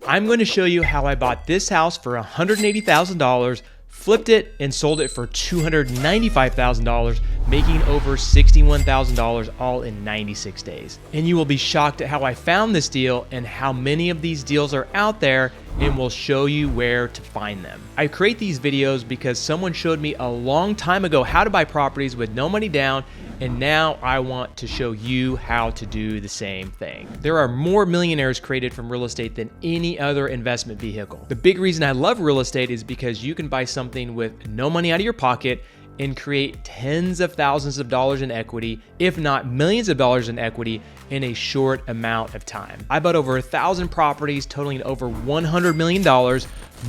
I'm going to show you how I bought this house for $180,000, flipped it, and sold it for $295,000, making over $61,000 all in 96 days. And you will be shocked at how I found this deal and how many of these deals are out there, and we'll show you where to find them. I create these videos because someone showed me a long time ago how to buy properties with no money down, and now I want to show you how to do the same thing. There are more millionaires created from real estate than any other investment vehicle. The big reason I love real estate is because you can buy something with no money out of your pocket and create tens of thousands of dollars in equity, if not millions of dollars in equity, in a short amount of time. I bought over 1,000 properties totaling over $100 million,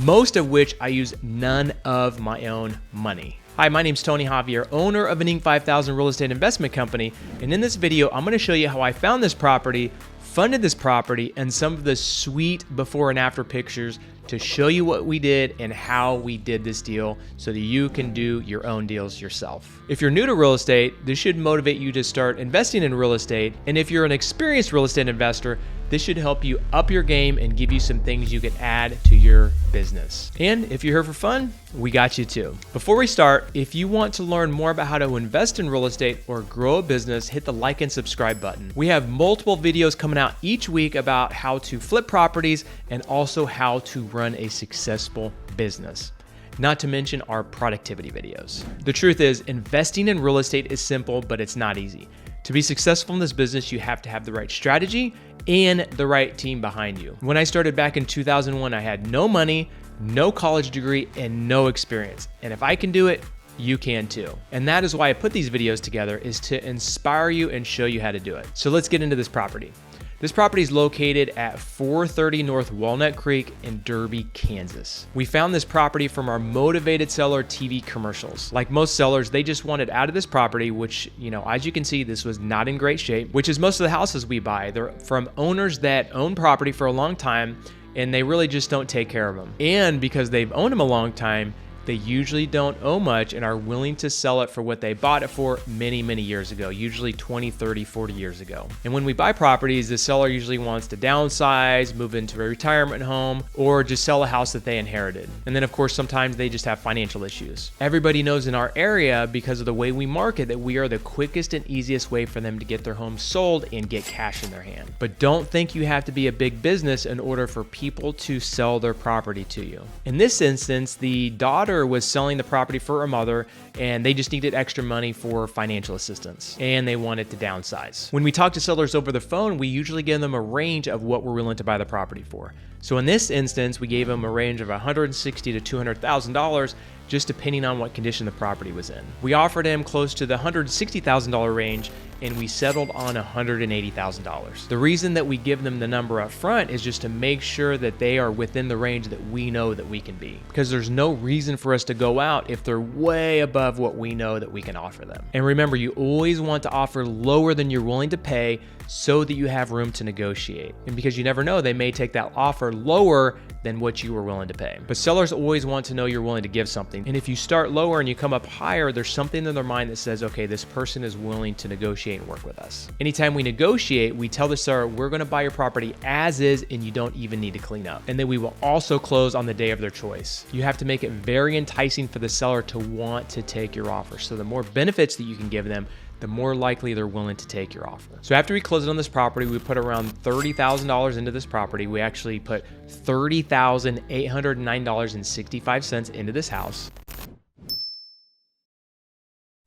most of which I use none of my own money. Hi, my name's Tony Javier, owner of an Inc. 5000 real estate investment company, and in this video, I'm gonna show you how I found this property, funded this property, and some of the sweet before and after pictures to show you what we did and how we did this deal so that you can do your own deals yourself. If you're new to real estate, this should motivate you to start investing in real estate. And if you're an experienced real estate investor, this should help you up your game and give you some things you can add to your business. And if you're here for fun, we got you too. Before we start, if you want to learn more about how to invest in real estate or grow a business, hit the like and subscribe button. We have multiple videos coming out each week about how to flip properties and also how to run a successful business. Not to mention our productivity videos. The truth is, investing in real estate is simple, but it's not easy. To be successful in this business, you have to have the right strategy and the right team behind you. When I started back in 2001, I had no money, no college degree, and no experience. And if I can do it, you can too. And that is why I put these videos together, is to inspire you and show you how to do it. So let's get into this property. This property is located at 430 North Walnut Creek in Derby, Kansas. We found this property from our motivated seller TV commercials. Like most sellers, they just wanted out of this property, which, as you can see, this was not in great shape, which is most of the houses we buy. They're from owners that own property for a long time, and they really just don't take care of them. And because they've owned them a long time, they usually don't owe much and are willing to sell it for what they bought it for many, many years ago, usually 20, 30, 40 years ago. And when we buy properties, the seller usually wants to downsize, move into a retirement home, or just sell a house that they inherited. And then of course, sometimes they just have financial issues. Everybody knows in our area, because of the way we market, that we are the quickest and easiest way for them to get their home sold and get cash in their hand. But don't think you have to be a big business in order for people to sell their property to you. In this instance, the daughter was selling the property for her mother, and they just needed extra money for financial assistance, and they wanted to downsize. When we talk to sellers over the phone, we usually give them a range of what we're willing to buy the property for. So in this instance, we gave them a range of $160,000 to $200,000, just depending on what condition the property was in. We offered him close to the $160,000 range, and we settled on $180,000. The reason that we give them the number up front is just to make sure that they are within the range that we know that we can be, because there's no reason for us to go out if they're way above what we know that we can offer them. And remember, you always want to offer lower than you're willing to pay so that you have room to negotiate. And because you never know, they may take that offer lower than what you were willing to pay. But sellers always want to know you're willing to give something. And if you start lower and you come up higher, there's something in their mind that says, okay, this person is willing to negotiate and work with us. Anytime we negotiate, we tell the seller, we're gonna buy your property as is, and you don't even need to clean up. And then we will also close on the day of their choice. You have to make it very enticing for the seller to want to take your offer. So the more benefits that you can give them, the more likely they're willing to take your offer. So after we closed on this property, we put around $30,000 into this property. We actually put $30,809.65 into this house.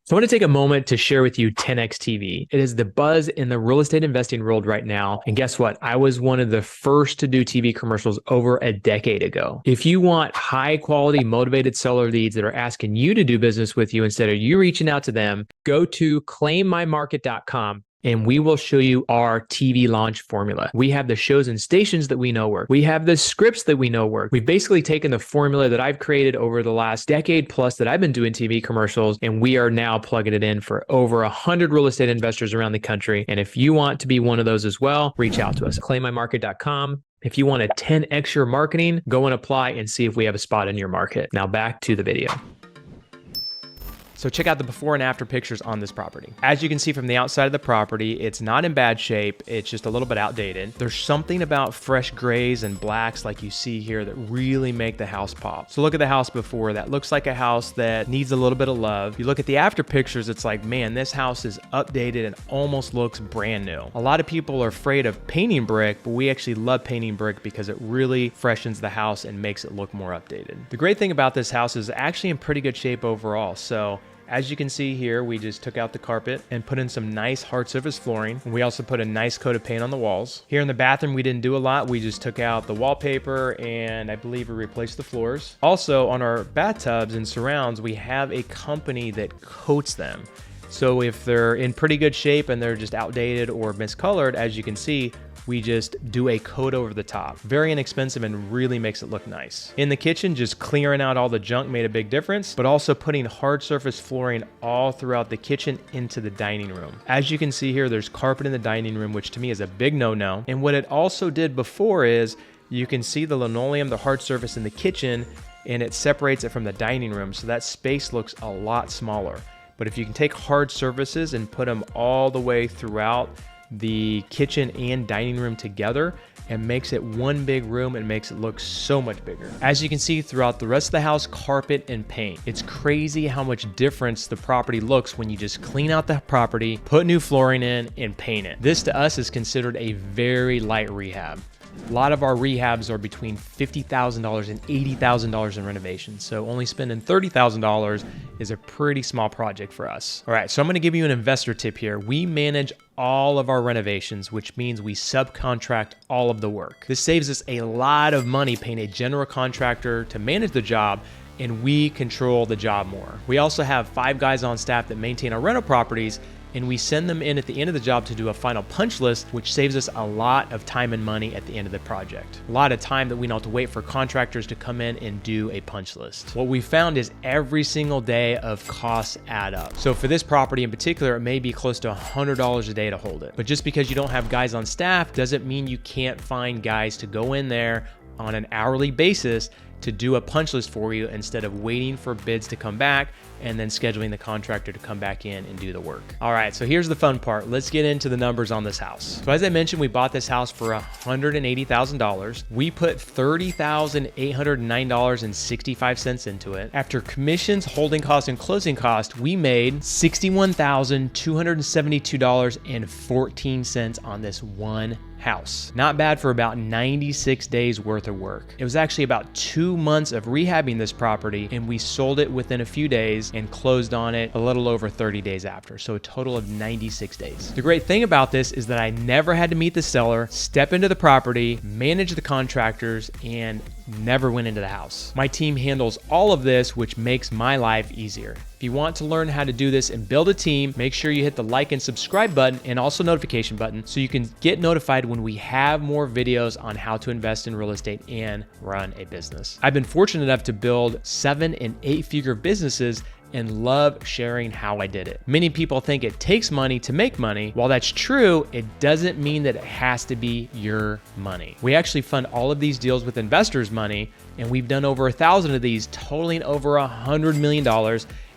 So I want to take a moment to share with you 10X TV. It is the buzz in the real estate investing world right now. And guess what? I was one of the first to do TV commercials over a decade ago. If you want high quality, motivated seller leads that are asking you to do business with you instead of you reaching out to them, go to claimmymarket.com. And we will show you our TV launch formula. We have the shows and stations that we know work. We have the scripts that we know work. We've basically taken the formula that I've created over the last decade plus that I've been doing TV commercials, and we are now plugging it in for over 100 real estate investors around the country. And if you want to be one of those as well, reach out to us. claimmymarket.com. If you want to 10x your marketing, go and apply and see if we have a spot in your market. Now back to the video. So check out the before and after pictures on this property. As you can see from the outside of the property, it's not in bad shape. It's just a little bit outdated. There's something about fresh grays and blacks like you see here that really make the house pop. So look at the house before. That looks like a house that needs a little bit of love. You look at the after pictures, it's like, man, this house is updated and almost looks brand new. A lot of people are afraid of painting brick, but we actually love painting brick because it really freshens the house and makes it look more updated. The great thing about this house is actually in pretty good shape overall. So as you can see here, we just took out the carpet and put in some nice hard surface flooring. And we also put a nice coat of paint on the walls. Here in the bathroom, we didn't do a lot. We just took out the wallpaper and I believe we replaced the floors. Also on our bathtubs and surrounds, we have a company that coats them. So if they're in pretty good shape and they're just outdated or miscolored, as you can see, we just do a coat over the top. Very inexpensive and really makes it look nice. In the kitchen, just clearing out all the junk made a big difference, but also putting hard surface flooring all throughout the kitchen into the dining room. As you can see here, there's carpet in the dining room, which to me is a big no-no. And what it also did before is you can see the linoleum, the hard surface in the kitchen, and it separates it from the dining room. So that space looks a lot smaller. But if you can take hard surfaces and put them all the way throughout the kitchen and dining room together, and makes it one big room and makes it look so much bigger. As you can see throughout the rest of the house, carpet and paint. It's crazy how much difference the property looks when you just clean out the property, put new flooring in, and paint it. This to us is considered a very light rehab. A lot of our rehabs are between $50,000 and $80,000 in renovations. So only spending $30,000 is a pretty small project for us. All right, so I'm gonna give you an investor tip here. We manage all of our renovations, which means we subcontract all of the work. This saves us a lot of money paying a general contractor to manage the job, and we control the job more. We also have 5 guys on staff that maintain our rental properties, and we send them in at the end of the job to do a final punch list, which saves us a lot of time and money at the end of the project. A lot of time that we don't have to wait for contractors to come in and do a punch list. What we found is every single day of costs add up. So for this property in particular, it may be close to $100 a day to hold it. But just because you don't have guys on staff doesn't mean you can't find guys to go in there on an hourly basis to do a punch list for you instead of waiting for bids to come back and then scheduling the contractor to come back in and do the work. All right, so here's the fun part. Let's get into the numbers on this house. So as I mentioned, we bought this house for $180,000. We put $30,809.65 into it. After commissions, holding costs, and closing costs, we made $61,272.14 on this one house. Not bad for about 96 days worth of work. It was actually about 2 months of rehabbing this property, and we sold it within a few days and closed on it a little over 30 days after. So a total of 96 days. The great thing about this is that I never had to meet the seller, step into the property, manage the contractors, and never went into the house. My team handles all of this, which makes my life easier. If you want to learn how to do this and build a team, make sure you hit the like and subscribe button and also notification button so you can get notified when we have more videos on how to invest in real estate and run a business. I've been fortunate enough to build 7- and 8-figure businesses and love sharing how I did it. Many people think it takes money to make money. While that's true, it doesn't mean that it has to be your money. We actually fund all of these deals with investors' money, and we've done over 1,000 of these, totaling over $100 million,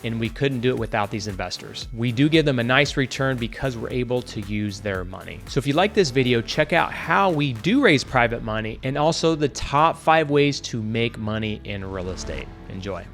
and we couldn't do it without these investors. We do give them a nice return because we're able to use their money. So if you like this video, check out how we do raise private money and also the top 5 ways to make money in real estate. Enjoy.